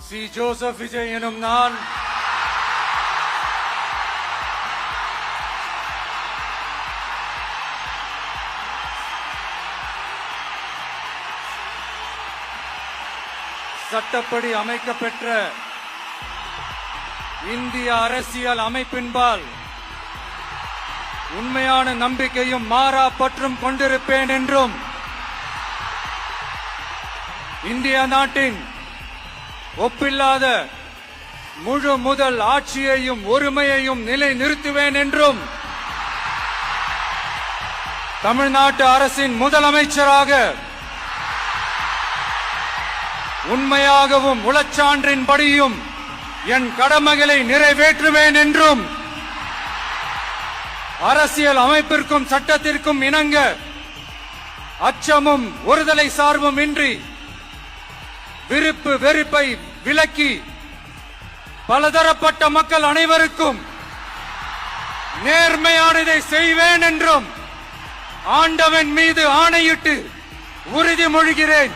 C Joseph Vijay எனும் நான் சட்டப்படி அமைக்கப்பெற்ற இந்திய அரசியல் அமைப்பின்பால் உண்மையான நம்பிக்கையும் மாறா பற்றும் கொண்டிருப்பேன் என்றும் இந்திய நாட்டின் ஒப்பில்லாத முழு முதல் ஆட்சியையும் ஒருமையையும் நிலை நிறுத்துவேன் என்றும் தமிழ்நாட்டு அரசின் முதலமைச்சராக உண்மையாகவும் உளச்சான்றின்படியும் என் கடமைகளை நிறைவேற்றுவேன் என்றும் அரசியல் அமைப்பிற்கும் சட்டத்திற்கும் இணங்க அச்சமும் ஒருதலை சார்பும் இன்றி விருப்பு வெறுப்பை விலக்கி பலதரப்பட்ட மக்கள் அனைவருக்கும் நேர்மையானதை செய்வேன் என்றும் ஆண்டவன் மீது ஆணையிட்டு உறுதிமொழிகிறேன்.